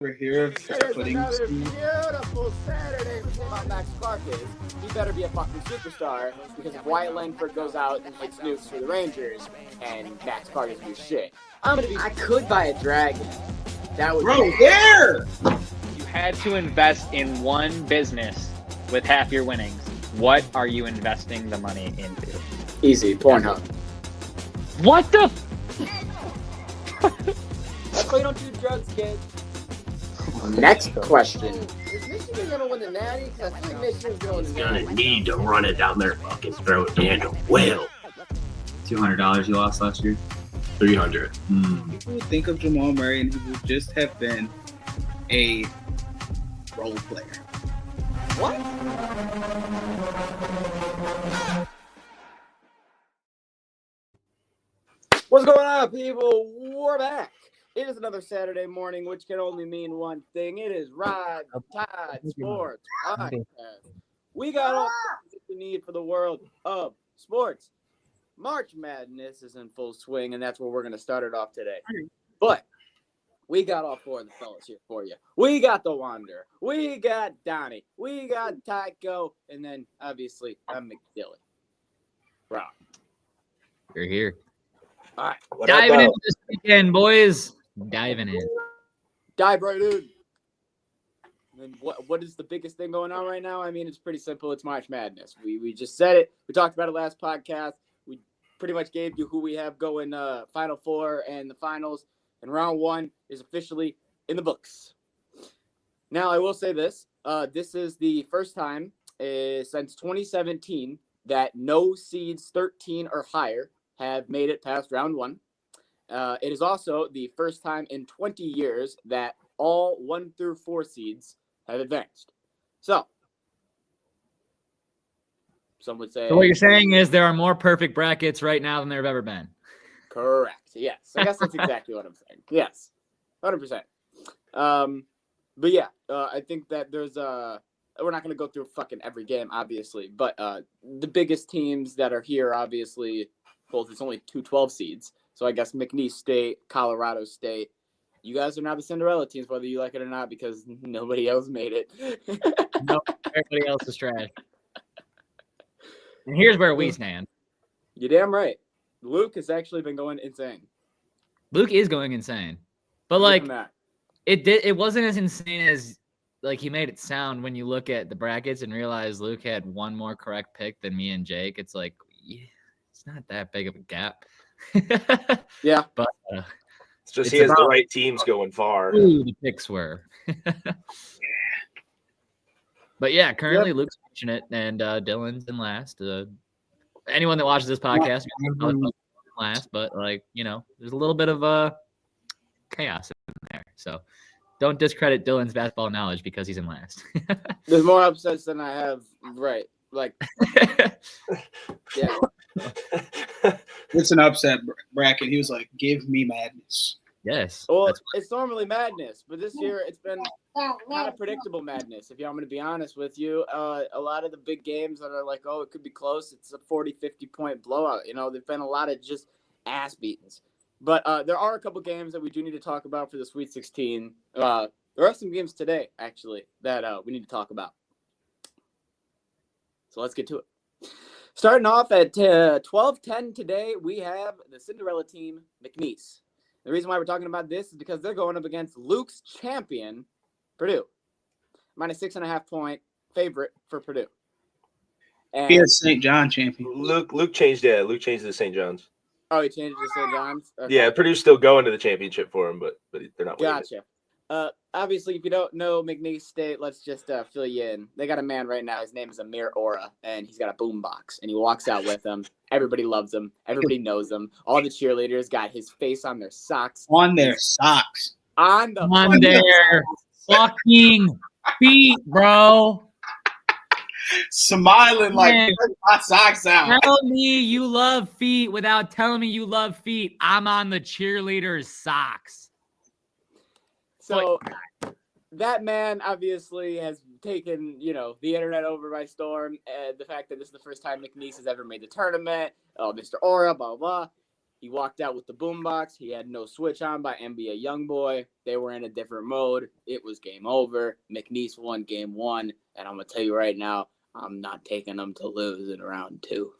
We're here It is putting another beautiful Saturday for about Max Carcas. He better be a fucking superstar because if Wyatt Langford goes out and hits nukes for the Rangers and Max Carcas do shit, I could buy a dragon. That would bro, where? You had to invest in one business with half your winnings. What are you investing the money into? Easy, Pornhub. What the? That's why you don't do drugs, kid. Next question. Is Michigan gonna win the Natty? Because I feel like Michigan's gonna win the Natty. Gonna need to run it down their fucking throat, Daniel. Well, $200 you lost last year. 300. People would think of Jamal Murray and he would just have been a role player. What? What's going on, people? We're back. It is another Saturday morning, which can only mean one thing. It is Rod Tide Sports Podcast. We got all the need for the world of sports. March Madness is in full swing, and that's where we're going to start it off today. But we got all four of the fellas here for you. We got the Wanderer. We got Donnie. We got Tycho. And then, obviously, I'm McDilly. Rob. You're here. All right. Diving into this weekend, boys. Diving in. Dive right in. And what is the biggest thing going on right now? I mean, it's pretty simple. It's March Madness. We just said it. We talked about it last podcast. We pretty much gave you who we have going Final Four and the finals. And round one is officially in the books. Now, I will say this. This is the first time since 2017 that no seeds 13 or higher have made it past round one. It is also the first time in 20 years that all 1 through 4 seeds have advanced. So, some would say... So what you're saying is there are more perfect brackets right now than there have ever been. Correct. Yes. I guess that's exactly what I'm saying. Yes. 100%. But yeah, I think that there's we're not going to go through fucking every game, obviously, but the biggest teams that are here, obviously, well, there's only 2 12 seeds. So I guess McNeese State, Colorado State. You guys are now the Cinderella teams, whether you like it or not, because nobody else made it. No, everybody else is trash. And here's where we stand. You're damn right. Luke has actually been going insane. Luke is going insane. But like it wasn't as insane as like he made it sound when you look at the brackets and realize Luke had one more correct pick than me and Jake. It's like it's not that big of a gap. Yeah. But It's just he has the right teams going far. Who the picks were. But yeah, currently Luke's watching it and Dylan's in last. Anyone that watches this podcast is last, but like, you know, there's a little bit of chaos in there. So don't discredit Dylan's basketball knowledge because he's in last. There's more upsets than I have, right? Like, yeah. It's an upset bracket. He was like, give me madness. Yes. Well, it's normally madness, but this year it's been kind of predictable madness. If I'm going to be honest with you, a lot of the big games that are like, oh, it could be close. It's a 40, 50-point blowout. You know, there've been a lot of just ass beatings. But there are a couple games that we do need to talk about for the Sweet 16. There are some games today, actually, that we need to talk about. So let's get to it. Starting off at 12:10 today, we have the Cinderella team, McNeese. The reason why we're talking about this is because they're going up against Luke's champion, Purdue. Minus 6.5 point favorite for Purdue. And He is St. John champion. Luke changed it. Luke changed it to St. John's. Oh, he changed it to St. John's? Okay. Yeah, Purdue's still going to the championship for him, but they're not winning. Gotcha. Obviously, if you don't know McNeese State, let's just fill you in. They got a man right now. His name is Amir Ora, and he's got a boombox, and he walks out with him. Everybody loves him. Everybody knows him. All the cheerleaders got his face on their socks. On their socks. On their fucking feet, bro. Smiling like my socks out. Tell me you love feet without telling me you love feet. I'm on the cheerleader's socks. So that man obviously has taken, you know, the internet over by storm. The fact that this is the first time McNeese has ever made the tournament. Oh, Mr. Ora, blah, blah. He walked out with the boombox. He had no switch on by NBA YoungBoy. They were in a different mode. It was game over. McNeese won game 1. And I'm going to tell you right now, I'm not taking them to lose in round 2.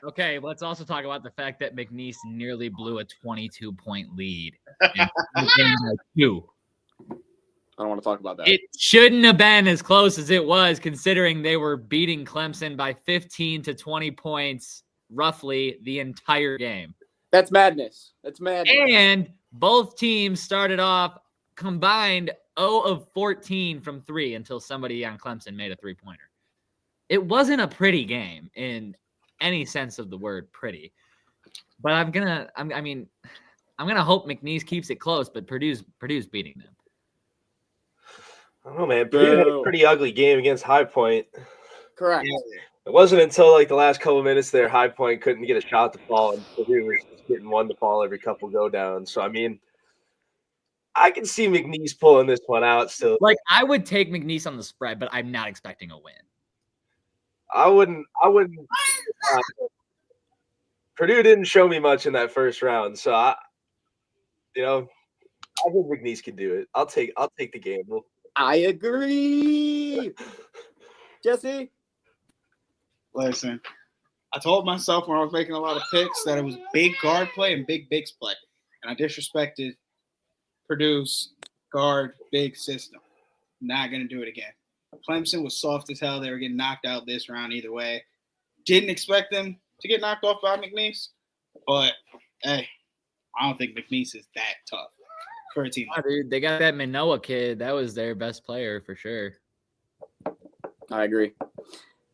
Okay, let's also talk about the fact that McNeese nearly blew a 22-point lead. In game by 2. I don't want to talk about that. It shouldn't have been as close as it was, considering they were beating Clemson by 15 to 20 points roughly the entire game. That's madness. That's madness. And both teams started off combined 0 of 14 from 3 until somebody on Clemson made a 3-pointer. It wasn't a pretty game in any sense of the word pretty. But I'm gonna hope McNeese keeps it close, but Purdue's beating them. I don't know, man. Purdue had a pretty ugly game against High Point. Correct. It wasn't until like the last couple of minutes there, High Point couldn't get a shot to fall, and Purdue was just getting one to fall every couple go downs. So I mean, I can see McNeese pulling this one out still. Like, I would take McNeese on the spread, but I'm not expecting a win. I wouldn't. Purdue didn't show me much in that first round, so I think McNeese could do it. I'll take the game. I agree. Jesse? Listen, I told myself when I was making a lot of picks that it was big guard play and big bigs play. And I disrespected Purdue's guard big system. Not going to do it again. Clemson was soft as hell. They were getting knocked out this round either way. Didn't expect them to get knocked off by McNeese. But, hey, I don't think McNeese is that tough for a team. Oh, dude, they got that Manoa kid. That was their best player for sure. I agree.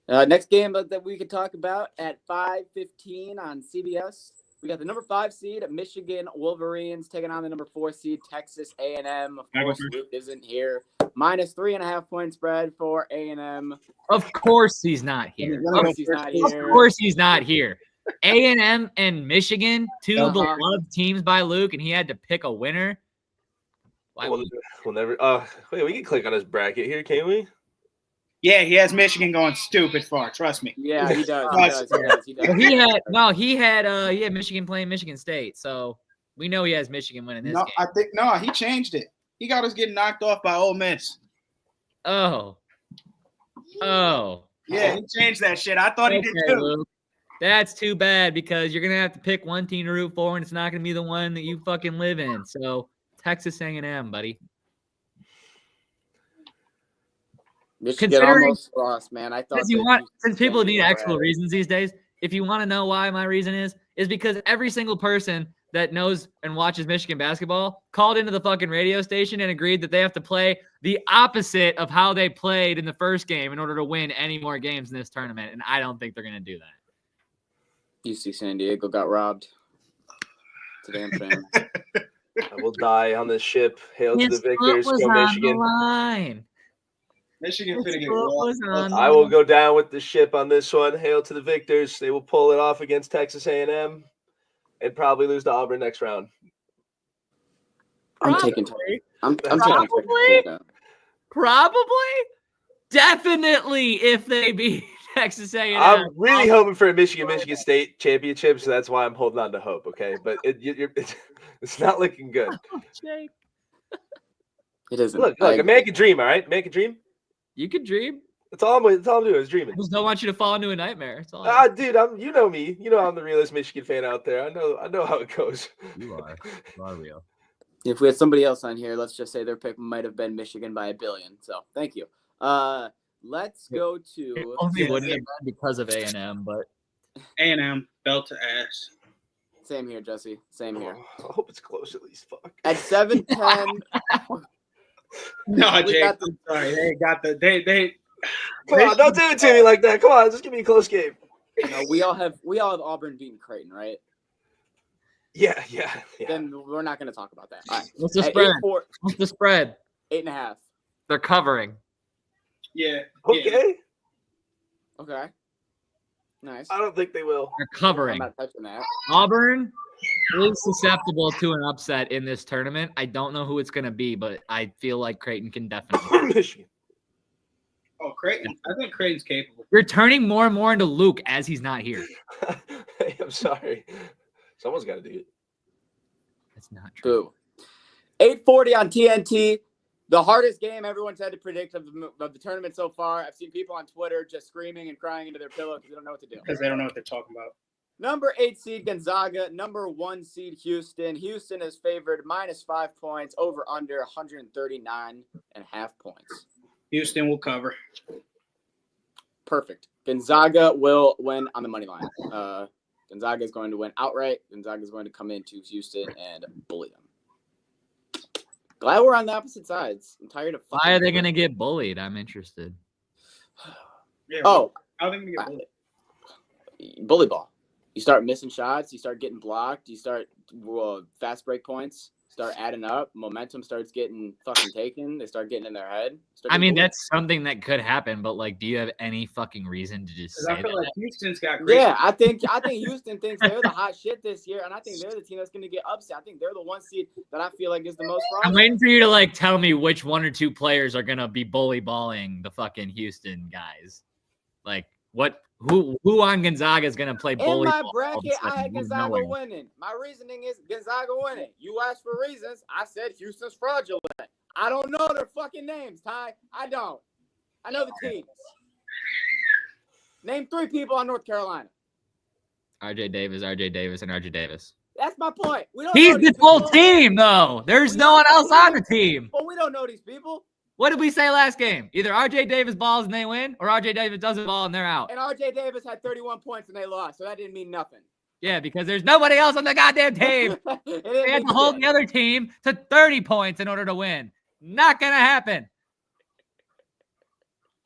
Next game that we could talk about at 5:15 on CBS. We got the number 5 seed, Michigan Wolverines, taking on the number 4 seed, Texas A&M. Of course, Luke isn't here. Minus 3.5 point spread for A&M. Of course he's not here. Of course he's not here. A&M and Michigan, two beloved teams by Luke, and he had to pick a winner. Why We'll never. Wait, we can click on his bracket here, can't we? Yeah, he has Michigan going stupid far. Trust me. Yeah, he does. He does. He had Michigan playing Michigan State, so we know he has Michigan winning this game. He changed it. He got us getting knocked off by Ole Miss. Oh. Yeah, he changed that shit. I thought he did too. Luke. That's too bad because you're gonna have to pick one team to root for, and it's not gonna be the one that you fucking live in. So Texas A&M, buddy. Michigan almost lost, man. I thought since people need actual reasons these days. If you want to know why my reason is because every single person that knows and watches Michigan basketball called into the fucking radio station and agreed that they have to play the opposite of how they played in the first game in order to win any more games in this tournament. And I don't think they're going to do that. UC San Diego got robbed. It's a damn shame. I will die on this ship. Hail to the victors. Go Michigan. Michigan finna get robbed. I will go down with the ship on this one. Hail to the victors. They will pull it off against Texas A&M and probably lose to Auburn next round. I'm taking Probably. Definitely if they beat Texas A&M. I'm really hoping for a Michigan State championship, so that's why I'm holding on to hope, okay? But it's not looking good. Oh, Jake. It isn't. Look, a man can dream, all right? Man can dream. You can dream. That's all I'm doing is dreaming. I just don't want you to fall into a nightmare. That's all. Dude, you know me. You know I'm the realest Michigan fan out there. I know how it goes. You are real. If we had somebody else on here, let's just say their pick might have been Michigan by 1 billion. So thank you. Let's go to Only wouldn't have been because of A&M, but A&M belt to ass. Same here, Jesse. Same here. I hope it's close at least. Fuck. At 7:10. No, Jake. I'm sorry. They. Come on, don't do it to me like that. Come on, just give me a close game. No, we all have Auburn beating Creighton, right? Yeah. Then we're not going to talk about that. All right. What's the spread? What's the spread? 8.5. They're covering. Yeah. Okay. Okay. Nice. I don't think they will. They're covering. I'm not touching that. Auburn is susceptible to an upset in this tournament. I don't know who it's going to be, but I feel like Creighton can definitely. Michigan. Oh, Creighton. I think Creighton's capable. You're turning more and more into Luke as he's not here. Hey, I'm sorry. Someone's got to do it. That's not true. Boo. 8:40 on TNT. The hardest game everyone's had to predict of the tournament so far. I've seen people on Twitter just screaming and crying into their pillow because they don't know what to do. Because they don't know what they're talking about. Number 8 seed Gonzaga, number 1 seed Houston. Houston is favored -5 points, over under 139.5 points. Houston will cover. Perfect. Gonzaga will win on the money line. Gonzaga is going to win outright. Gonzaga is going to come into Houston and bully them. Glad we're on the opposite sides. I'm tired of. Why are they going to get bullied? I'm interested. Yeah, Oh, how are they going to get bullied? bully ball. You start missing shots. You start getting blocked. You start fast break points. Start adding up. Momentum starts getting fucking taken. They start getting in their head. I mean, that's something that could happen, but like, do you have any fucking reason to just say I feel that? like Houston's got great. Yeah, I think Houston thinks they're the hot shit this year, and I think they're the team that's going to get upset. I think they're the 1 seed that I feel like is the most. I'm waiting for you to like tell me which 1 or 2 players are going to be bully balling the fucking Houston guys. Like, what? Who on Gonzaga is going to play bully? In my ball all of a bracket, I sudden had out of Gonzaga nowhere? winning. My reasoning is Gonzaga winning. You asked for reasons. I said Houston's fraudulent. I don't know their fucking names, Ty. I don't. I know the teams. Name 3 people on North Carolina. RJ Davis, and RJ Davis. That's my point. We don't He's know these the full people. team, though. There's no one else on the team. But we don't know these people. What did we say last game? Either RJ Davis balls and they win, or RJ Davis doesn't ball and they're out. And RJ Davis had 31 points and they lost, so that didn't mean nothing. Yeah, because there's nobody else on the goddamn team. It didn't They had mean to hold shit. the other team to 30 points in order to win. Not gonna happen.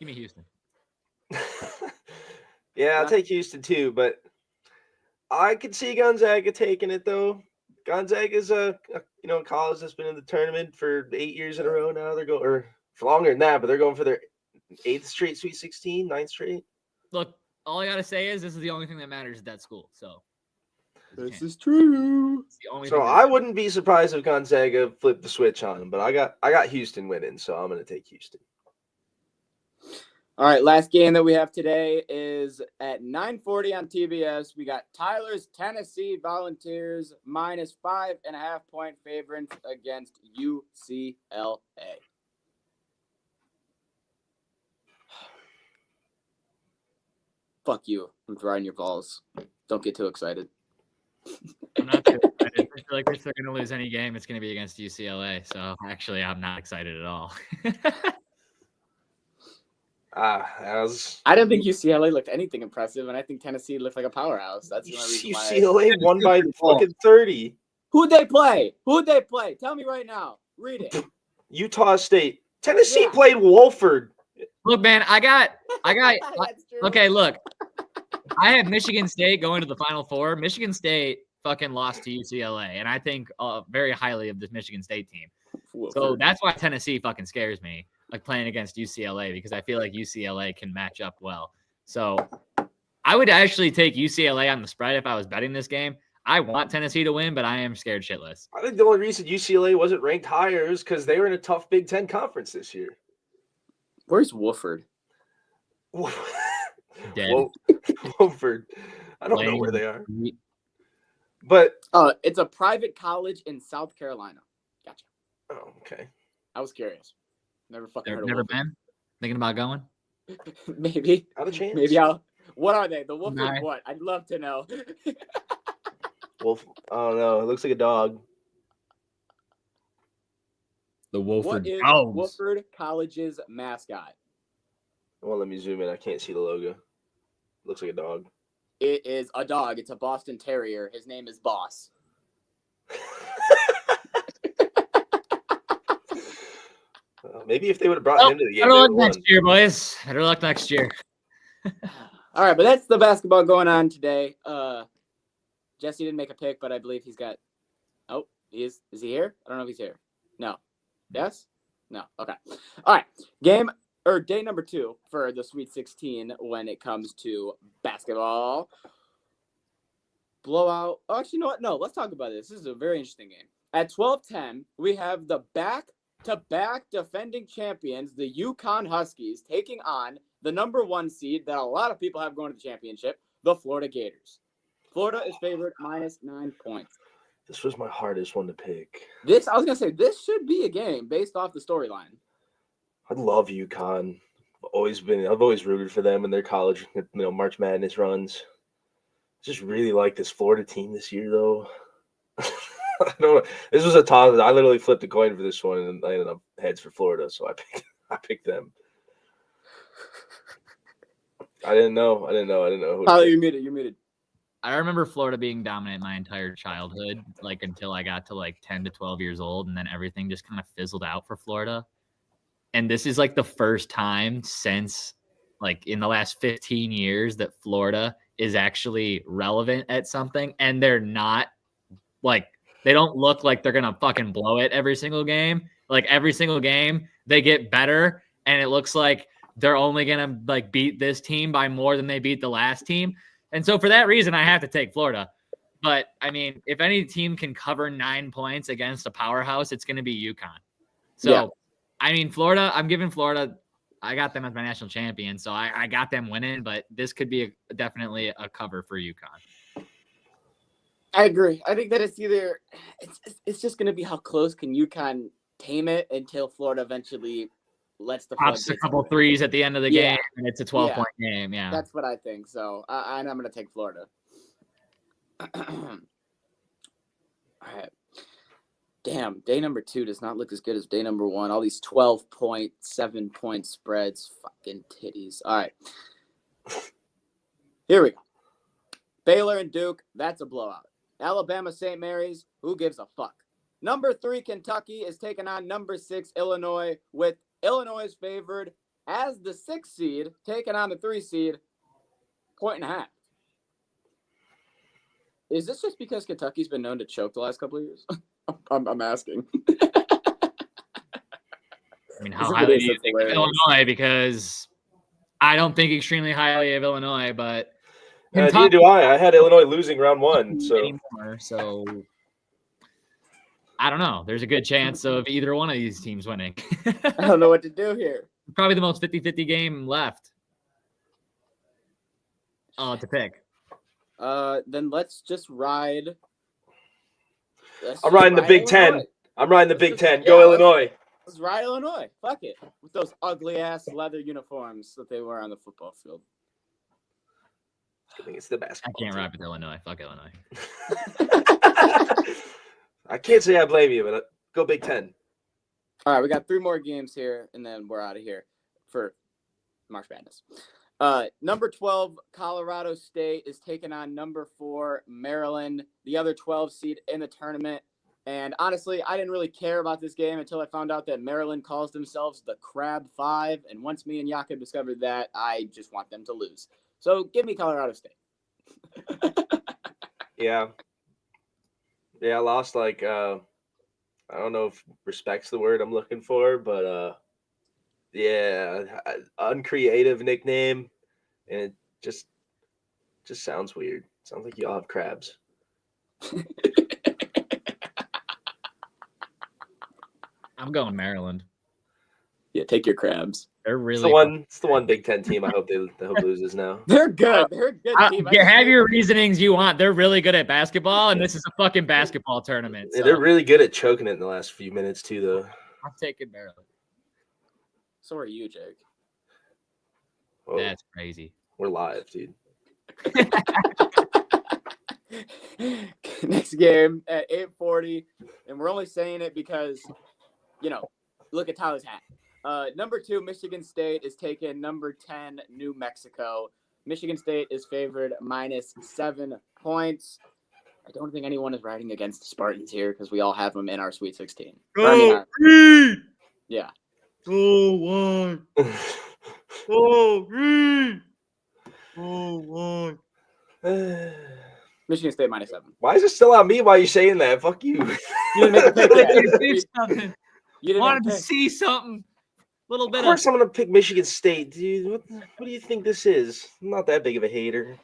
Give me Houston. Yeah, I'll take Houston too, but I could see Gonzaga taking it though. Gonzaga's a college that's been in the tournament for 8 years in a row now. They're going, or for longer than that, but they're going for their 8th straight Sweet 16, 9th straight. Look, all I gotta say is this is the only thing that matters at that school. So This is true. it's the only So thing that I wouldn't be surprised if Gonzaga flipped the switch on them, but I got Houston winning, so I'm gonna take Houston. All right, last game that we have today is at 9:40 on TBS. We got Tyler's Tennessee Volunteers -5.5 point favorites against UCLA. Fuck you. I'm riding your balls. Don't get too excited. I'm not too excited. I feel like if they're gonna lose any game, it's gonna be against UCLA. So actually, I'm not excited at all. I don't think UCLA looked anything impressive, and I think Tennessee looked like a powerhouse. That's the only reason why. UCLA won by fucking 30. Who'd they play? Tell me right now. Read it. Utah State. Tennessee Yeah. played Wolford. Look, man, I got. That's true. Okay, look. I had Michigan State going to the Final Four. Michigan State fucking lost to UCLA, and I think very highly of this Michigan State team. So that's why Tennessee fucking scares me, like playing against UCLA, because I feel like UCLA can match up well. So I would actually take UCLA on the spread if I was betting this game. I want Tennessee to win, but I am scared shitless. I think the only reason UCLA wasn't ranked higher is because they were in a tough Big Ten conference this year. Where's Wofford? Dead. Wolford. I don't know where they are. Playing- But It's a private college in South Carolina. Gotcha. oh, okay. I was curious. Never fucking heard Never of been? Thinking about going? Wofford. Maybe. Not a chance. Maybe I'll. What are they? The Wofford Nah. what? I'd love to know. Wolf. I don't know. It looks like a dog. The What is Dogs. Wofford College's mascot? Well, let me zoom in. I can't see the logo. Looks like a dog. It is a dog. It's a Boston Terrier. His name is Boss. Maybe if they would have brought him to the game, Better they luck would've won. next year, boys. Better luck next year. All right, but that's the basketball going on today. Jesse didn't make a pick, but I believe he's got. Oh, he is. Is he here? I don't know if he's here. No. Yes. No. Okay. All right. Day number 2 for the Sweet 16 when it comes to basketball. Blowout. Oh, actually, you know what? No, let's talk about this. This is a very interesting game. At 12:10, we have the back back-to-back defending champions, the UConn Huskies, taking on the number 1 seed that a lot of people have going to the championship, the Florida Gators. Florida is favored -9 points. This was my hardest one to pick. This this should be a game based off the storyline. I love UConn. I've always rooted for them in their college, March Madness runs. Just really like this Florida team this year, though. I don't know. This was a toss. I literally flipped a coin for this one, and I ended up heads for Florida, so I picked them. I didn't know. Who Tyler, you're muted. I remember Florida being dominant my entire childhood, like until I got to like 10 to 12 years old, and then everything just kind of fizzled out for Florida. And this is like the first time since like in the last 15 years that Florida is actually relevant at something, and they're not like, they don't look like they're gonna fucking blow it every single game. Like every single game they get better, and it looks like they're only gonna like beat this team by more than they beat the last team. And so for that reason, I have to take Florida. But I mean, if any team can cover 9 points against a powerhouse, it's gonna be UConn. So yeah. I mean, Florida, I'm giving Florida, I got them as my national champion, so I got them winning, but this could be definitely a cover for UConn. I agree. I think that it's just going to be how close can UConn tame it until Florida eventually lets the pops a couple threes at the end of the game, and it's a 12-point game. Yeah, that's what I think. So I'm going to take Florida. All right. Damn, day number 2 does not look as good as day number 1. All these 12-point, 7-point spreads, fucking titties. All right. Here we go. Baylor and Duke, that's a blowout. Alabama, St. Mary's, who gives a fuck? Number 3, Kentucky is taking on number 6, Illinois, with Illinois favored as the 6th seed, taking on the 3 seed, 1.5. Is this just because Kentucky's been known to choke the last couple of years? I'm asking. I mean, how highly do you think of Illinois? Because I don't think extremely highly of Illinois, but neither do I. I had Illinois losing round 1, so I don't know. There's a good chance of either one of these teams winning. I don't know what to do here. Probably the most 50-50 game left to pick. Then let's just ride. I'm riding the Big Ten. I'm riding the Big Ten. Go Illinois. Let's ride Illinois. Fuck it. With those ugly ass leather uniforms that they wear on the football field. I think it's the basketball. I can't ride with Illinois. Fuck Illinois. I can't say I blame you, but go Big Ten. All right, we got 3 more games here, and then we're out of here for March Madness. Number 12, Colorado State is taking on number 4, Maryland, the other 12 seed in the tournament. And honestly, I didn't really care about this game until I found out that Maryland calls themselves the Crab 5. And once me and Jakob discovered that, I just want them to lose. So give me Colorado State. Yeah, I lost like, I don't know if respect's the word I'm looking for, but uncreative nickname, and it just sounds weird. Sounds like y'all have crabs. I'm going Maryland. Yeah, take your crabs. They're really it's the one Big Ten team I hope loses now. They're good. They're a good team. Have your reasonings you want. They're really good at basketball, and this is a fucking basketball tournament. So. Yeah, they're really good at choking it in the last few minutes too, though. I'm taking Maryland. So are you, Jake. Whoa. That's crazy. We're live, dude. Next game at 8:40, and we're only saying it because, look at Tyler's hat. Number 2, Michigan State is taking number 10, New Mexico. Michigan State is favored -7 points. I don't think anyone is riding against the Spartans here because we all have them in our Sweet 16. Yeah. Go one. Go green. Go one. Michigan State -7. Why is it still on me while you're saying that? Fuck you. You didn't make a pick yet. You wanted to see something. Little bit. Of course, I'm gonna pick Michigan State, dude. What do you think this is? I'm not that big of a hater.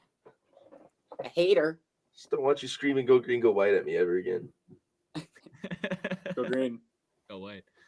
A hater. Just don't want you screaming "Go green, go white" at me ever again. Go green. Go white.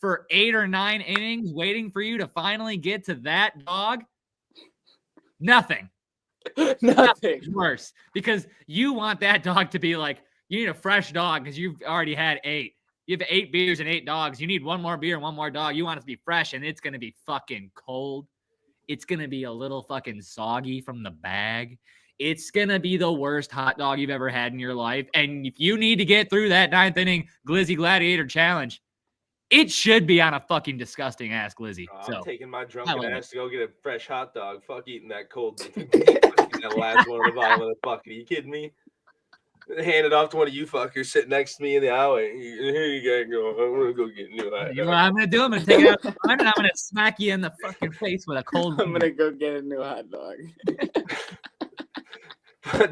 for 8 or 9 innings waiting for you to finally get to that dog? Nothing. Nothing. Worse, because you want that dog to be like, you need a fresh dog because you've already had 8. You have 8 beers and 8 dogs. You need 1 more beer and 1 more dog. You want it to be fresh, and it's going to be fucking cold. It's going to be a little fucking soggy from the bag. It's going to be the worst hot dog you've ever had in your life. And if you need to get through that 9th inning Glizzy Gladiator challenge, it should be on a fucking disgusting ass Glizzy. I'm taking my I drunken love ass to go get a fresh hot dog. Fuck eating that cold. That last one in the bottom of the bucket. Are you kidding me? Hand it off to one of you fuckers sitting next to me in the alleyway. Here you go. I'm gonna go get a new hot You know dog. what I'm going to do? I'm going to take it out of the front, and I'm going to smack you in the fucking face with a cold I'm gonna go get a new hot dog.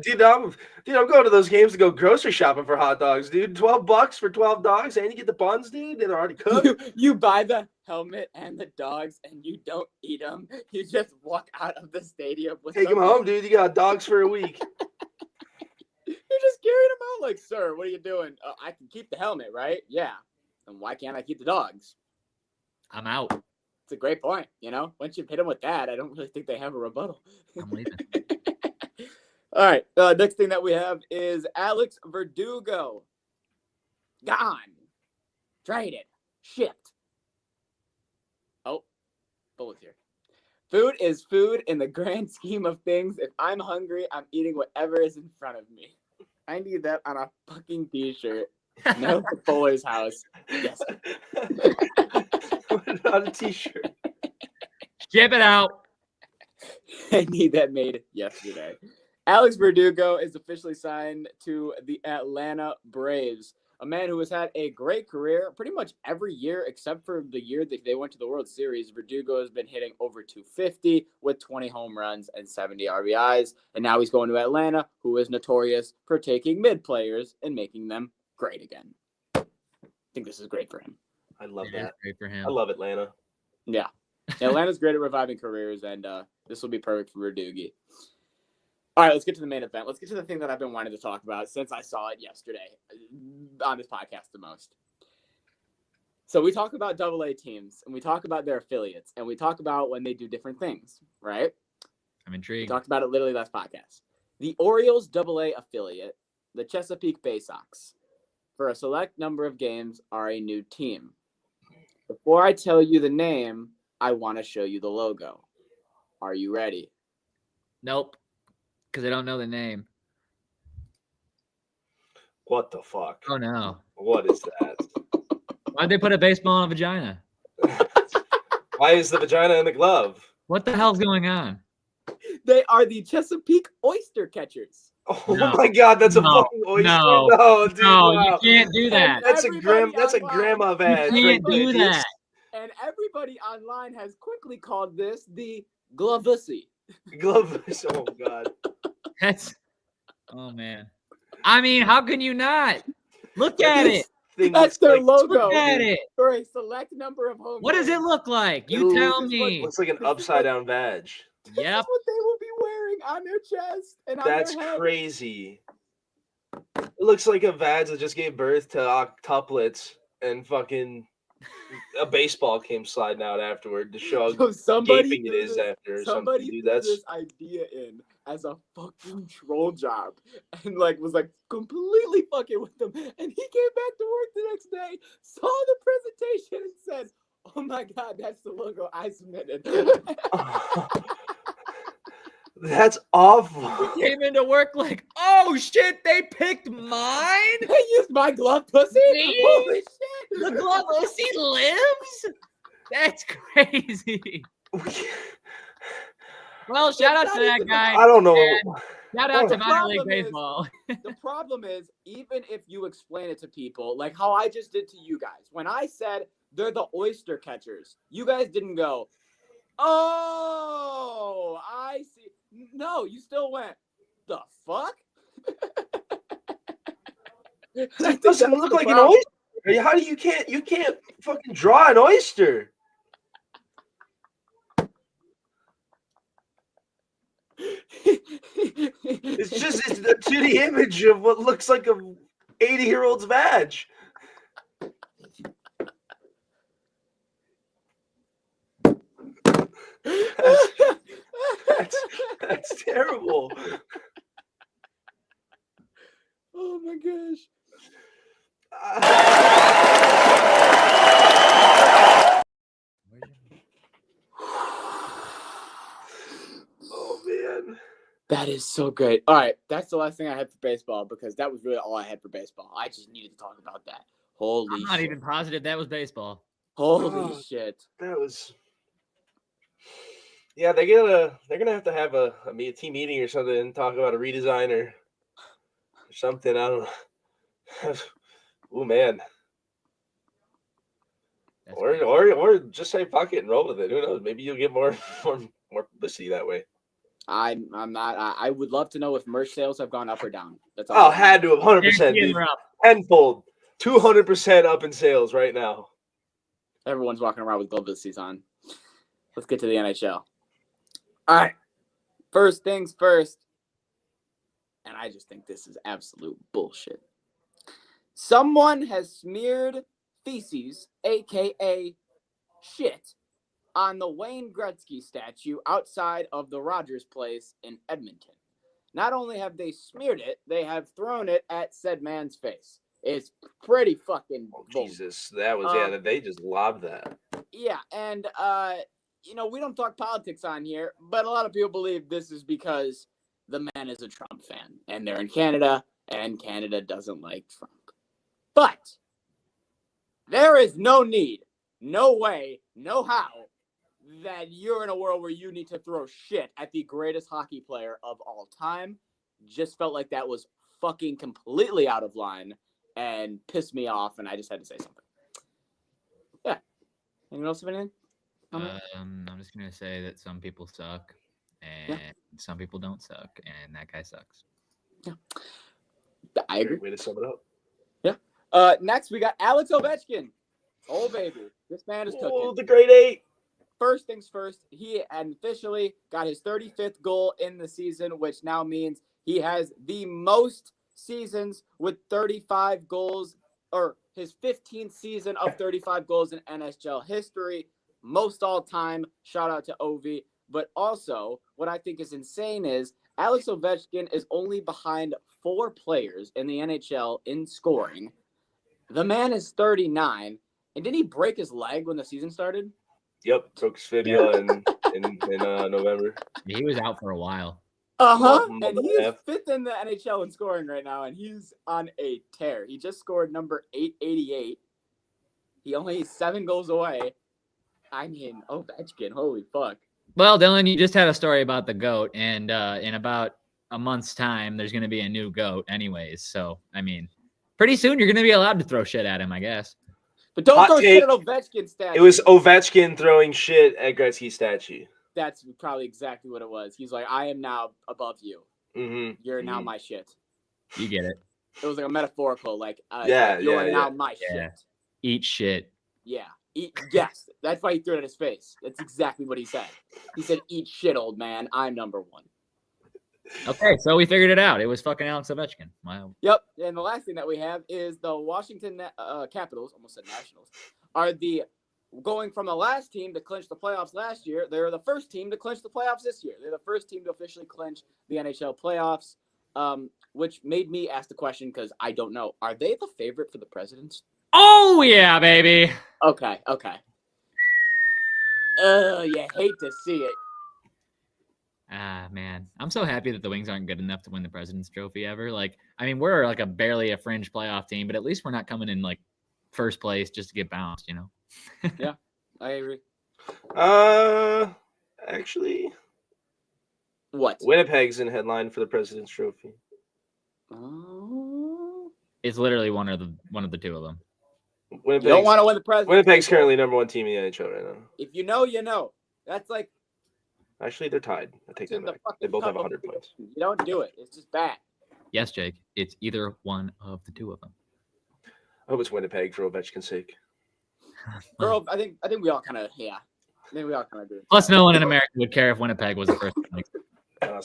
Dude, I'm going to those games to go grocery shopping for hot dogs, dude. $12 for 12 dogs, and you get the buns, dude. They're already cooked. You buy the helmet and the dogs, and you don't eat them. You just walk out of the stadium with Take them home, dude. You got dogs for a week. You're just carrying them out like, sir, what are you doing? I can keep the helmet, right? Yeah. Then why can't I keep the dogs? I'm out. It's a great point. You know, once you hit them with that, I don't really think they have a rebuttal. I'm leaving. All right. Next thing that we have is Alex Verdugo. Gone. Traded. Shipped. Oh, Bullet's here. Food is food in the grand scheme of things. If I'm hungry, I'm eating whatever is in front of me. I need that on a fucking t-shirt. No, the Fuller's house. Yes. Put it on a t-shirt. Ship it out. I need that made yesterday. Alex Verdugo is officially signed to the Atlanta Braves. A man who has had a great career pretty much every year except for the year that they went to the World Series. Verdugo has been hitting over 250 with 20 home runs and 70 RBIs. And now he's going to Atlanta, who is notorious for taking mid players and making them great again. I think this is great for him. I love It is that. great for him. I love Atlanta. Yeah. Atlanta's great at reviving careers, and this will be perfect for Verdugo. All right, let's get to the main event. Let's get to the thing that I've been wanting to talk about since I saw it yesterday on this podcast the most. So we talk about AA teams, and we talk about their affiliates, and we talk about when they do different things, right? I'm We intrigued. talked about it literally last podcast. The Orioles AA affiliate, the Chesapeake Bay Sox, for a select number of games are a new team. Before I tell you the name, I want to show you the logo. Are you ready? Nope. Because I don't know the name. What the fuck? Oh, no. What is that? Why'd they put a baseball in a vagina? Why is the vagina in the glove? What the hell's going on? They are the Chesapeake Oyster Catchers. Oh No. my god, that's a No. fucking oyster. No. No, dude. No, wow. you can't do that. That's a Everybody that's a online- grandma badge. You can't right there, do dude. that. And everybody online has quickly called this the Glovussy. Glove. Oh god. That's. Oh, man. I mean, how can you not? Look at it. Thing That's looks their like- logo. Look at it. For a select number of home What does it games. look like? It You tell looks me. Looks like an upside down badge. This Yep. is what they will be wearing on their chest and on That's their head. crazy. It looks like a vag that just gave birth to octuplets and fucking a baseball came sliding out afterward to show how So somebody gaping it threw is this- after or something. Somebody Dude, threw that's this idea in as a fucking troll job and like was like completely fucking with them. And he came back to work the next day, saw the presentation and said, "Oh my god, that's the logo I submitted." that's awful. Came into work like, oh shit, they picked mine? I used my glove pussy. Me? Holy shit! The Glovussy lives? That's crazy. Well, shout out to that guy. I don't know. And shout out to The minor league problem is- baseball. The problem is, even if you explain it to people, like how I just did to you guys, when I said they're the oyster catchers, you guys didn't go, "Oh, I see." No, you still went, "The fuck?" That doesn't look like an oyster. How do you can't fucking draw an oyster? It's just it's the 2D image of what looks like a 80-year-old's badge. That's terrible. Oh my gosh. Oh man. That is so great. All right, that's the last thing I had for baseball because that was really all I had for baseball. I just needed to talk about that. Holy I'm not shit. even positive that was baseball. Holy Oh. shit. That was. Yeah, they're gonna have to have a team meeting or something and talk about a redesign or something. I don't know. Oh man. That's Or just say fuck it and roll with it. Who knows? Maybe you'll get more publicity that way. I'm not. I would love to know if merch sales have gone up or down. That's Oh, all. had to have 100%, Guaranteed dude. we're up. Tenfold, 200% up in sales right now. Everyone's walking around with Glovisties on. Let's get to the NHL. All right. First things first. And I just think this is absolute bullshit. Someone has smeared feces, aka shit, on the Wayne Gretzky statue outside of the Rogers Place in Edmonton. Not only have they smeared it, they have thrown it at said man's face. It's pretty fucking Oh, vulgar. Jesus, that was they just lobbed that. Yeah, and we don't talk politics on here, but a lot of people believe this is because the man is a Trump fan, and they're in Canada, and Canada doesn't like Trump. But there is no need, no way, no how that you're in a world where you need to throw shit at the greatest hockey player of all time. Just felt like that was fucking completely out of line and pissed me off, and I just had to say something. Yeah. Anyone else have anything? I'm just gonna say that some people suck, and some people don't suck, and that guy sucks. Yeah, I agree. Great way to sum it up. Yeah. Next we got Alex Ovechkin. Oh baby, this man is cooking. Oh, the grade 8. First things first, he officially got his 35th goal in the season, which now means he has the most seasons with 35 goals, or his 15th season of 35 goals in NHL history, most all time. Shout out to Ovi. But also, what I think is insane is Alex Ovechkin is only behind 4 players in the NHL in scoring. The man is 39, and didn't he break his leg when the season started? Yep, broke his fibula in November. He was out for a while. And he's 5th in the NHL in scoring right now, and he's on a tear. He just scored number 888. He only is 7 goals away. I mean, Ovechkin, holy fuck. Well, Dylan, you just had a story about the GOAT, and in about a month's time, there's going to be a new GOAT anyways. So, I mean, pretty soon you're going to be allowed to throw shit at him, I guess. But don't Hot throw shit take. at Ovechkin statue. It was Ovechkin throwing shit at Gretzky's statue. That's probably exactly what it was. He's like, I am now above you. Mm-hmm. You're now my shit. You get it. It was like a metaphorical, like, Yeah, you're yeah, now yeah. my Yeah. shit. Eat shit. Yeah. Yes. That's why he threw it at his face. That's exactly what he said. He said, eat shit, old man. I'm number 1. Okay, so we figured it out. It was fucking Alex Ovechkin. Wow. Yep. And the last thing that we have is the Washington Capitals, almost said Nationals, are going from the last team to clinch the playoffs last year. They're the first team to clinch the playoffs this year. They're the first team to officially clinch the NHL playoffs, which made me ask the question because I don't know. Are they the favorite for the Presidents? Oh, yeah, baby. Okay. You hate to see it. Ah, man. I'm so happy that the Wings aren't good enough to win the President's Trophy ever. Like, I mean, we're like barely a fringe playoff team, but at least we're not coming in like first place just to get bounced, you know? Yeah, I agree. Actually, What? Winnipeg's in headline for the President's Trophy. Oh. It's literally one of the two of them. Winnipeg's, You don't want to win the Presidents. Winnipeg's currently number 1 team in the NHL right now. If you know, you know. That's like Actually, they're tied. I take that the back. fucking They both have cup 100 of- points. You don't do it. It's just bad. Yes, Jake. It's either one of the two of them. I hope it's Winnipeg for Ovechkin's sake. Girl, I think we all kind of agree. Plus, no one in America would care if Winnipeg was the first.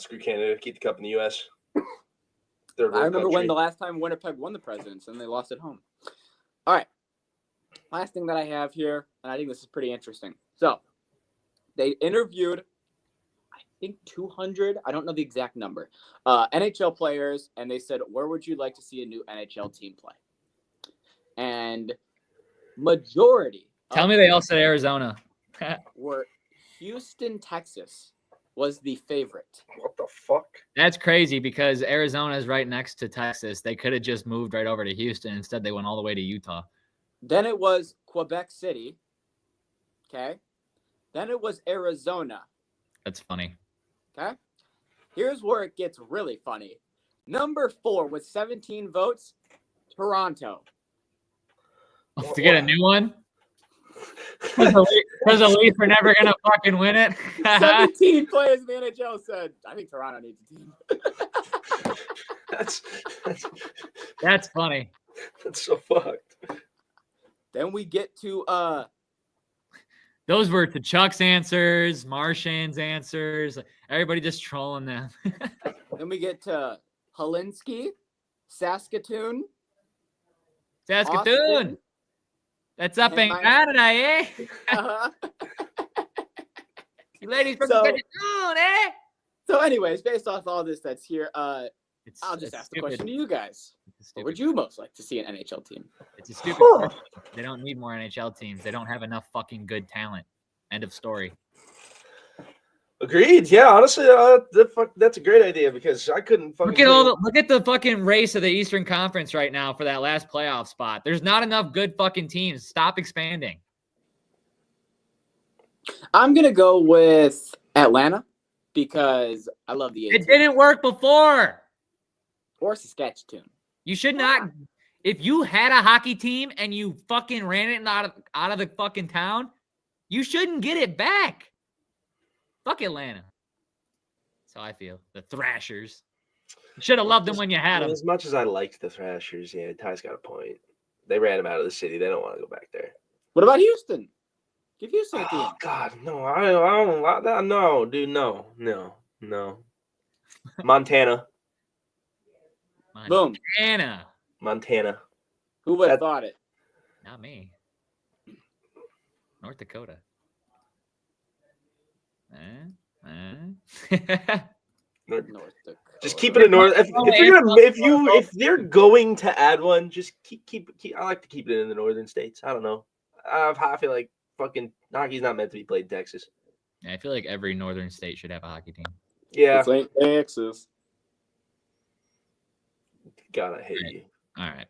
Screw Canada. Keep the cup in the U.S. Third I world remember country. when the last time Winnipeg won the Presidents and they lost at home. All right. Last thing that I have here, and I think this is pretty interesting. So, they interviewed think 200. I don't know the exact number. NHL players, and they said, where would you like to see a new NHL team play? And majority. Tell me they all said Arizona. Were Houston, Texas was the favorite. What the fuck? That's crazy because Arizona is right next to Texas. They could have just moved right over to Houston. Instead, they went all the way to Utah. Then it was Quebec City. Okay. Then it was Arizona. That's funny. Okay. Here's where it gets really funny. Number 4 with 17 votes, Toronto. To get a new one? Because the Leafs are never going to fucking win it. 17 players in the NHL said, I think Toronto needs a team. That's funny. That's so fucked. Then we get to Those were to Chuck's answers, Marchand's answers. Everybody just trolling them. then we get to Helsinki, Saskatoon. Saskatoon. Austin. That's up in And Canada, eh? Uh-huh. You ladies from So- Saskatoon, eh? So anyways, based off all this that's here, I'll It's just ask the stupid. question to you guys. It's What stupid. would you most like to see an NHL team? It's a stupid question. They don't need more NHL teams. They don't have enough fucking good talent. End of story. Agreed. Yeah, honestly, that's a great idea because I couldn't fucking Look at the fucking race of the Eastern Conference right now for that last playoff spot. There's not enough good fucking teams. Stop expanding. I'm gonna go with Atlanta because I love the It 18. didn't work before. Or Saskatchewan. You should not. If you had a hockey team and you fucking ran it out of the fucking town, you shouldn't get it back. Fuck Atlanta. That's how I feel. The Thrashers. You should have loved them when you had them. As much as I liked the Thrashers, yeah, Ty's got a point. They ran him out of the city. They don't want to go back there. What about Houston? Give Houston a team. Oh God, no! I don't like that. No, dude, no. Montana. Boom. Montana. Who would have thought it? Not me. North Dakota. North Dakota. Just keep it in North. If they're going to add one, just keep. I like to keep it in the northern states. I don't know. I feel like fucking hockey's not meant to be played in Texas. Yeah, I feel like every northern state should have a hockey team. Yeah. This ain't Texas. God, I hate you. All right.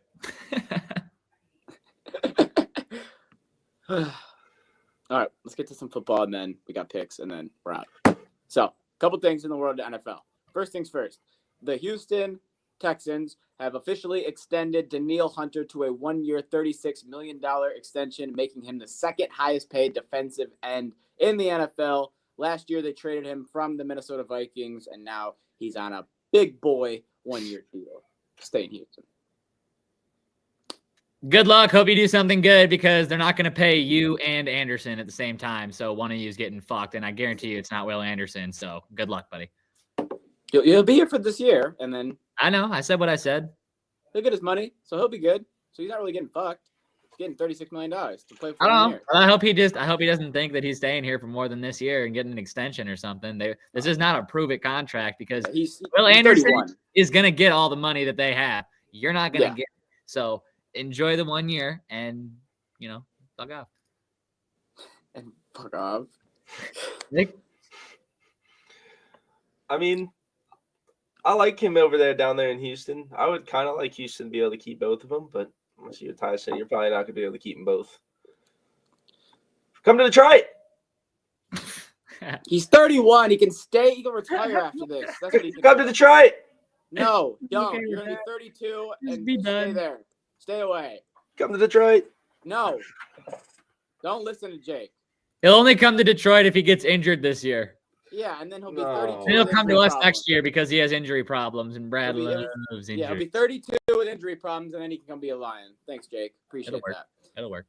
All right, let's get to some football, and then we got picks, and then we're out. So, a couple things in the world of NFL. First things first, the Houston Texans have officially extended Danielle Hunter to a 1-year, $36 million extension, making him the second highest paid defensive end in the NFL. Last year, they traded him from the Minnesota Vikings, and now he's on a big boy 1-year deal. Stay in Houston. Good luck. Hope you do something good because they're not going to pay you and Anderson at the same time. So one of you is getting fucked, and I guarantee you it's not Will Anderson. So good luck, buddy. He'll be here for this year, and then I know. I said what I said. he'll get his money, so he'll be good. So he's not really getting fucked. He's getting $36 million to play for I 1 don't know. year. I hope he doesn't think that he's staying here for more than this year and getting an extension or something. This is not a prove it contract because He's Will Anderson 31. is going to get all the money that they have. You're not going to Yeah. get it. So enjoy the 1 year and, fuck off. And fuck off. Nick? I mean, I like him over there down there in Houston. I would kind of like Houston to be able to keep both of them, but unless you're Tyson, you're probably not going to be able to keep them both. Come to Detroit. He's 31. He can stay. He can retire after this. That's what he can Come do. to Detroit. No, don't. Okay You're with going to be 32 Just and be stay done. there. Stay away. Come to Detroit. No. Don't listen to Jake. He'll only come to Detroit if he gets injured this year. Yeah, and then he'll be No. 32. And he'll with come to injury us problems. next year because he has injury problems and Brad He'll be- loves Yeah, he'll injury. be 32 with injury problems, and then he can come be a Lion. Thanks, Jake. Appreciate work. that. It'll work.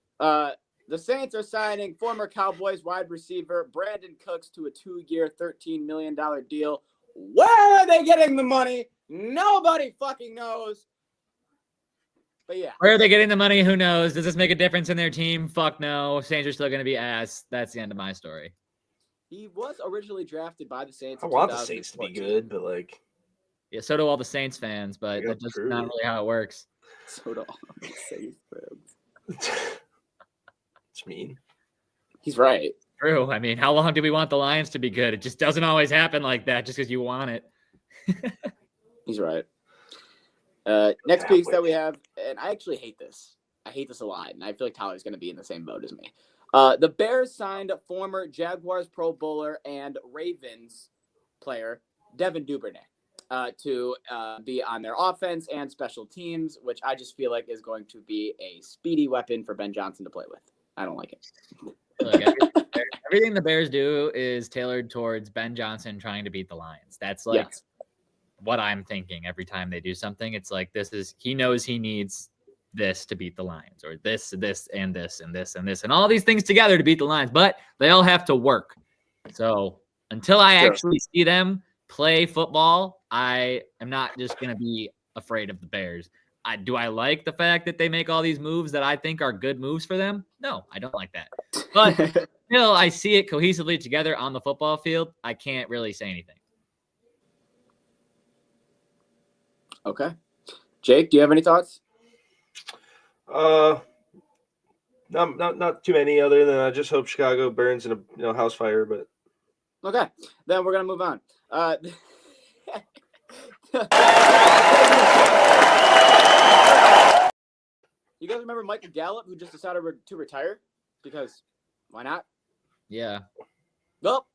The Saints are signing former Cowboys wide receiver Brandon Cooks to a 2-year, $13 million deal. Where are they getting the money? Nobody fucking knows. But yeah, Where are they getting the money? Who knows? Does this make a difference in their team? Fuck no. Saints are still going to be ass. That's the end of my story. He was originally drafted by the Saints. I in want the Saints to be 2014. good, but like, Yeah, so do all the Saints fans, but Yeah, that's just true. not really how it works. So do all the Saints fans. it's mean. He's right. True. I mean, how long do we want the Lions to be good? It just doesn't always happen like that just because you want it. He's right. Next piece that we have, and I actually hate this. I hate this a lot, and I feel like Tyler's going to be in the same boat as me. The Bears signed former Jaguars Pro Bowler and Ravens player Devin Duvernay to be on their offense and special teams, which I just feel like is going to be a speedy weapon for Ben Johnson to play with. I don't like it. Look, everything the Bears do is tailored towards Ben Johnson trying to beat the Lions. That's like Yes. what I'm thinking every time they do something. It's like he knows he needs this to beat the Lions, or this, and this, and this, and this, and all these things together to beat the Lions, but they all have to work. So until I Sure. actually see them play football, I am not just going to be afraid of the Bears. Do I like the fact that they make all these moves that I think are good moves for them? No, I don't like that. But until I see it cohesively together on the football field, I can't really say anything. Okay. Jake, do you have any thoughts? Not too many other than I just hope Chicago burns in a house fire, but Okay. Then we're going to move on. You guys remember Michael Gallup, who just decided to retire? Because why not? Yeah. Well,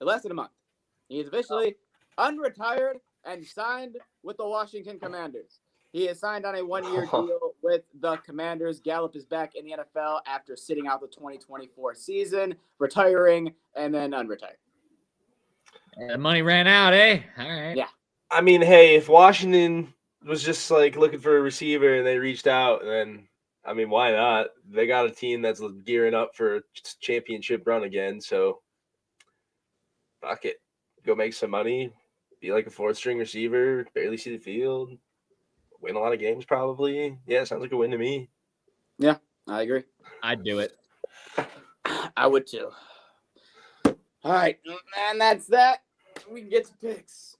it lasted a month. He is officially unretired and signed with the Washington Commanders. He is signed on a one-year deal with the Commanders. Gallup is back in the NFL after sitting out the 2024 season, retiring, and then unretired. The money ran out, eh? All right. Yeah. I mean, hey, if Washington was just like looking for a receiver and they reached out, then I mean, why not? They got a team that's gearing up for a championship run again, so fuck it. Go make some money, be like a fourth string receiver, barely see the field, win a lot of games probably. Yeah, sounds like a win to me. Yeah, I agree. I'd do it. I would too. All right, and that's that. We can get to picks.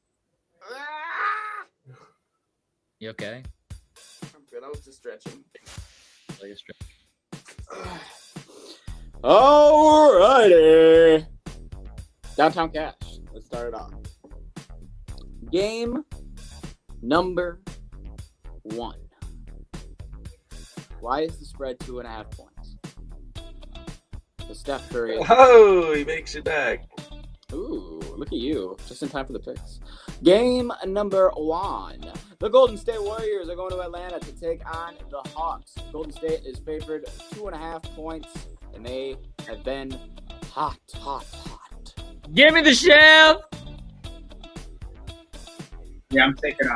You okay? I'm good. I was just stretching. Like a stretch. All righty. Downtown Cash. Let's start it off. Game number 1. Why is the spread 2.5 points? The Steph Curry. Oh, he makes it back. Ooh, look at you. Just in time for the picks. Game number 1. The Golden State Warriors are going to Atlanta to take on the Hawks. Golden State is favored 2.5 points, and they have been hot. Give me the chef. Yeah, I'm taking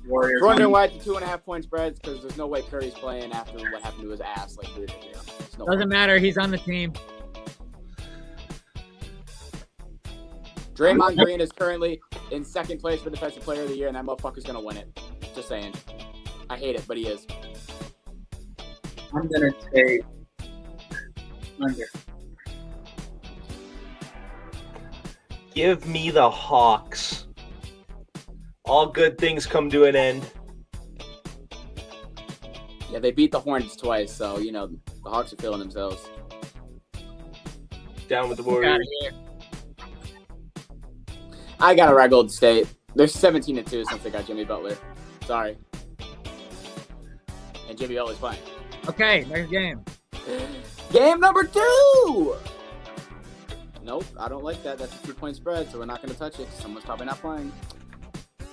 Warriors. Wondering why it's a 2.5 point spreads, because there's no way Curry's playing after what happened to his ass like 3 days ago. There's no way. Doesn't matter. He's on the team. Draymond Green is currently in second place for Defensive Player of the Year, and that motherfucker's going to win it. Just saying. I hate it, but he is. I'm going to take under. Give me the Hawks. All good things come to an end. Yeah, they beat the Hornets twice, so, you know, the Hawks are feeling themselves. Down with the Get out Warriors. of here. I got to ride Golden State. They're 17-2 since they got Jimmy Butler. Sorry. And Jimmy Butler's playing. Okay, next game. Game number 2! Nope, I don't like that. That's a 2-point spread, so we're not going to touch it. Someone's probably not playing.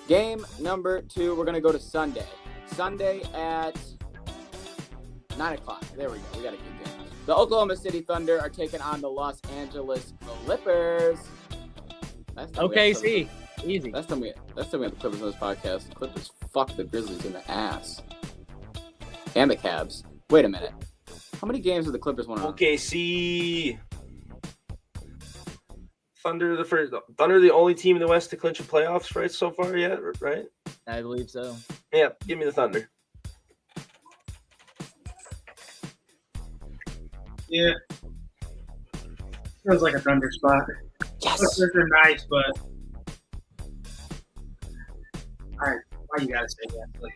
Game number 2, we're going to go to Sunday. Sunday at 9 o'clock. There we go. We got a good game. The Oklahoma City Thunder are taking on the Los Angeles Clippers. OKC. Easy. That's time we have the Clippers on this podcast. The Clippers fuck the Grizzlies in the ass. And the Cavs. Wait a minute. How many games have the Clippers won? OKC. Thunder the only team in the West to clinch a playoffs right so far yet, right? I believe so. Yeah, give me the Thunder. Yeah. Feels like a Thunder spot. Yes. Clippers are nice, but all right, why you gotta say that?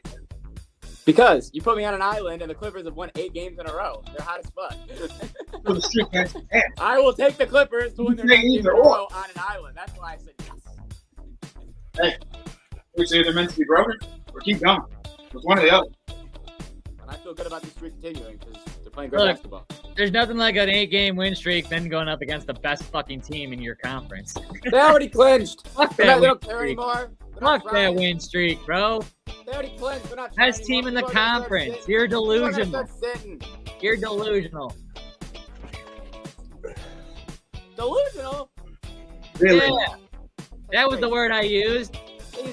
Because you put me on an island and the Clippers have won 8 games in a row. They're hot as fuck. For the streak has to end. I will take the Clippers to win their Say 9 games in a either or. row on an island. That's why I said yes. It's either meant to be broken or keep going. It's one or the other. And I feel good about this streak continuing because they're playing good Look. basketball. There's nothing like an 8-game win streak, then going up against the best fucking team in your conference. They already clinched. Fuck They that win don't care streak. anymore. They're not Fuck that trying. win streak, bro. They already clinched. They're not trying Best team anymore. in the People are gonna start conference. sitting. You're People are gonna delusional. start sitting. You're delusional. Delusional? Really? Yeah, that was the word I used.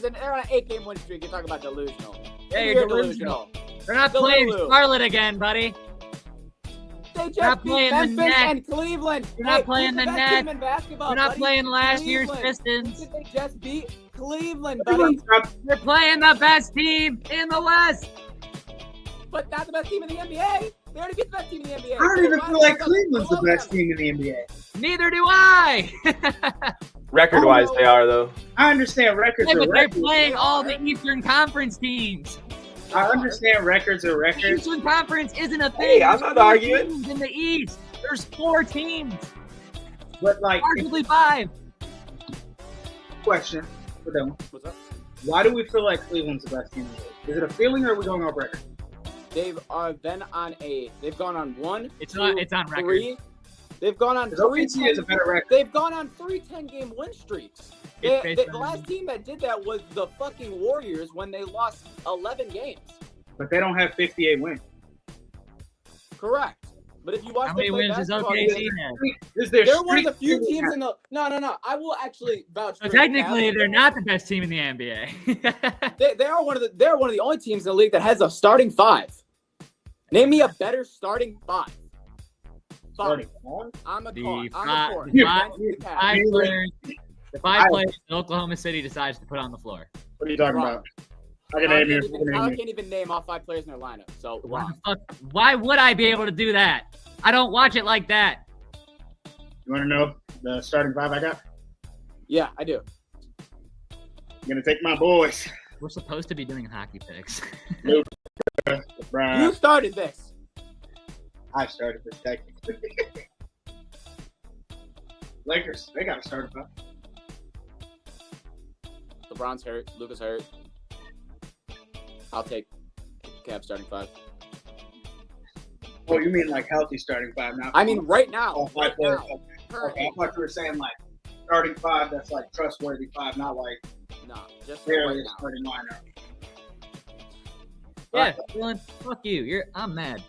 They're on an 8-game win streak. You're talking about delusional. Yeah, Maybe you're delusional. They're not Delulu. playing Charlotte again, buddy. They just not beat playing the Memphis Nets. and Cleveland. You're not Hey, playing who's the best Nets. team in basketball, They're not buddy? playing last year's Cleveland. Pistons. Who did they just beat? Cleveland, buddy. They're playing the best team in the West. But not the best team in the NBA. They already beat the best team in the NBA. I don't even feel like Cleveland's the best team. team in the NBA. Neither do I. Record-wise, they are though. I understand records Yeah, are but they're records. playing all the Eastern Conference teams. I understand records are records. Eastern Conference isn't a thing. Hey, I'm There's not 4 arguing. teams in the East. There's 4 teams, But like, arguably 5. question for them: What's up? why do we feel like Cleveland's the best team in the league? Is it a feeling, or are we going off record? They've gone on 1, It's 2, not. It's on record. 3. They've gone on Because 3 OKC has a better record. They've gone on 3 10-game win streaks. It's based The on- last team that did that was the fucking Warriors when they lost 11 games. But they don't have 58 wins. Correct. But if you watch How them many play wins does basketball, OKC have? This is their they're one of streak. the few teams in the. No. I will actually vouch So for technically, Cavs. they're not the best team in the NBA. They are one of the. They're one of the only teams in the league that has a starting 5. Name me a better starting 5. 5. I'm a The con. I'm five- a court. the five- Against the Cavs. 5 players. The 5 players that Oklahoma City decides to put on the floor. What are you talking Wrong. about? I can Tyler name you. can't even- Tyler can't even name all 5 players in their lineup. So Why wrong. the fuck? Why would I be able to do that? I don't watch it like that. You want to know the starting 5 I got? Yeah, I do. I'm gonna take my boys. We're supposed to be doing hockey picks. LeBron. You started this. I started this technically. Lakers, they got to start about. LeBron's hurt. Luka's hurt. I'll take Cavs starting 5. Oh, you mean like healthy starting 5 now? I mean, right now. Oh, Right 5 players. now. Okay, Currently. I thought you were saying like starting 5 that's like trustworthy 5, not like No, just barely right a now. starting lineup. Yeah, Dylan, fuck you. I'm mad.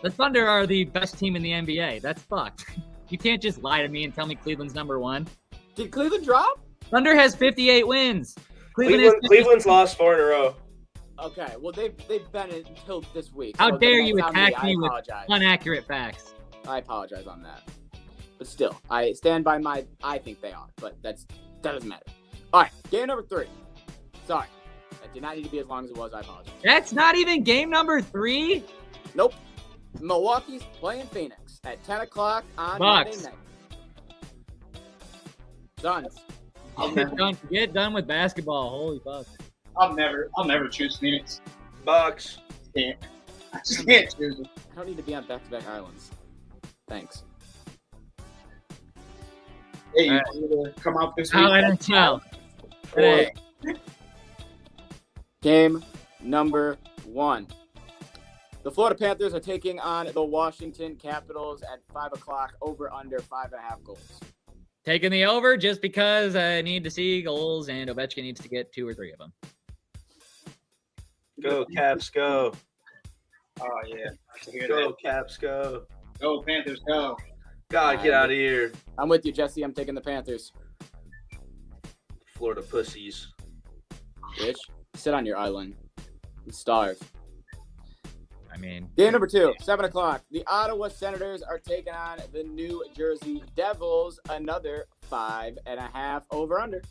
The Thunder are the best team in the NBA. That's fucked. You can't just lie to me and tell me Cleveland's number 1. Did Cleveland drop? Thunder has 58 wins. Cleveland has 50 Cleveland's lost 4 in a row. Okay, well they've been until this week. How so dare that's you on attack me I with apologize. inaccurate facts. I apologize on that. But still, I stand by my. I think they are, but that doesn't matter. All right, game number 3. Sorry, that did not need to be as long as it was. I apologize. That's not even game number 3? Nope. Milwaukee's playing Phoenix at 10 o'clock on Bucks. Monday night. Suns. Get done with basketball. Holy fuck. I'll never choose Phoenix. Bucks. I just can't choose them. I don't need to be on back-to-back islands. Thanks. Hey, you All right. want to come out this week? How I don't tell. Hey, Game number 1. The Florida Panthers are taking on the Washington Capitals at 5 o'clock, over under 5.5 goals. taking the over just because I need to see goals and Ovechkin needs to get 2 or 3 of them. Go, Caps, go. Oh yeah, I can hear Go, that. Caps, go. Go Panthers, go. God, get out of here. I'm with you, Jesse. I'm taking the Panthers. Florida pussies. Bitch, sit on your island and starve. I mean, Game number 2, 7 o'clock. The Ottawa Senators are taking on the New Jersey Devils. Another 5.5 over under.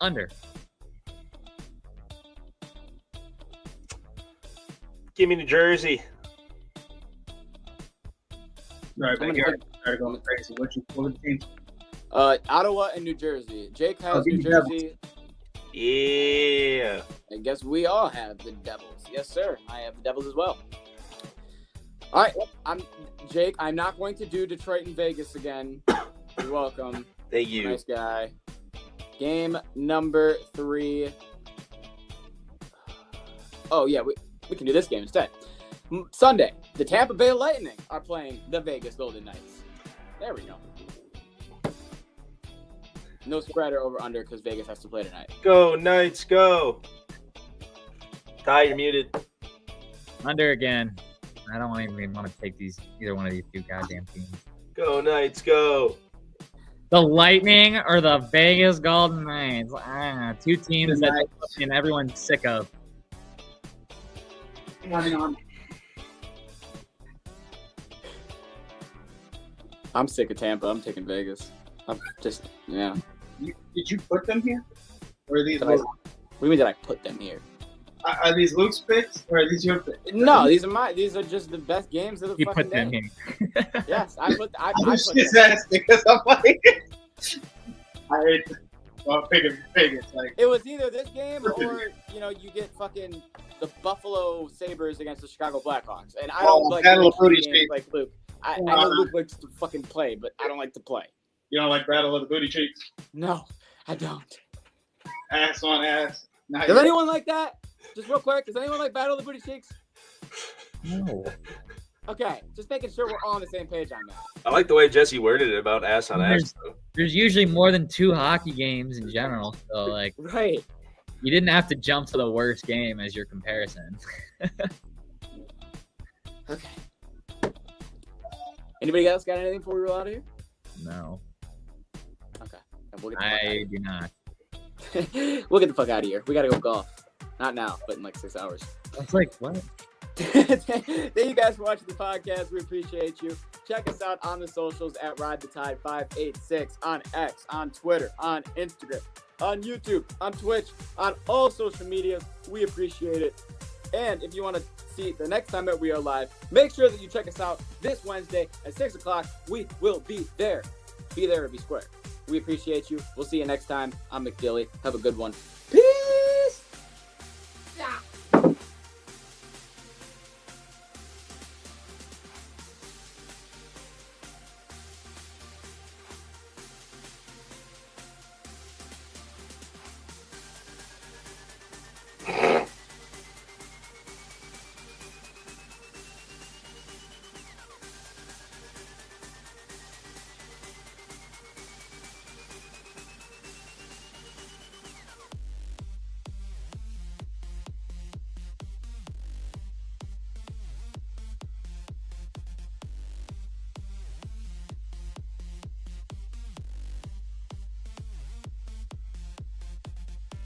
under. Give me New Jersey. Right, I'm gonna backyard. Started going crazy. What were the teams? Ottawa and New Jersey. Jake has give New me Devils. Jersey. Yeah. I guess we all have the Devils. Yes, sir. I have the Devils as well. All right, Jake. I'm not going to do Detroit and Vegas again. You're welcome. Thank you. Nice guy. Game number 3. Oh yeah, we can do this game instead. Sunday, the Tampa Bay Lightning are playing the Vegas Golden Knights. There we go. No spread or over under because Vegas has to play tonight. Go Knights, go. Ty, you're muted. Under again. I don't even want to take either one of these two goddamn teams. Go Knights, go. The Lightning or the Vegas Golden Knights. Two teams that everyone's sick of. I'm sick of Tampa. I'm taking Vegas. I'm just, yeah. Did you put them here? Or are these What do you mean did I put them here? are these Luke's picks or are these your picks? No, these are just the best games of the You fucking put them day. here. Yes, I put I them. was just asking because I'm like, I hate to. Well, Vegas. Like, It was either this game or you get fucking the Buffalo Sabres against the Chicago Blackhawks, and I don't like Battle of Luke Booty games Cheeks. like Luke. I know Luke likes to fucking play, but I don't like to play. you don't like Battle of the Booty Cheeks? No, I don't. Ass on ass. Now Does you're- anyone like that? Just real quick, does anyone like Battle of the Booty Cheeks? No. Okay, just making sure we're all on the same page on that. I like the way Jesse worded it about ass on ass, though. There's usually more than 2 hockey games in general, so like Right. you didn't have to jump to the worst game as your comparison. Okay. Anybody else got anything before we roll out of here? No, Okay. We'll get the fuck I do not. we'll get the fuck out of here. We gotta go golf. Not now, but in like 6 hours. It's like what? Thank you guys for watching the podcast. We appreciate you. Check us out on the socials at Ride the Tide 586 on X, on Twitter, on Instagram, on YouTube, on Twitch, on all social media. We appreciate it. And if you want to see the next time that we are live, make sure that you check us out this Wednesday at 6 o'clock. We will be there. Be there or be square. We appreciate you. We'll see you next time. I'm McDilly. Have a good one. Peace.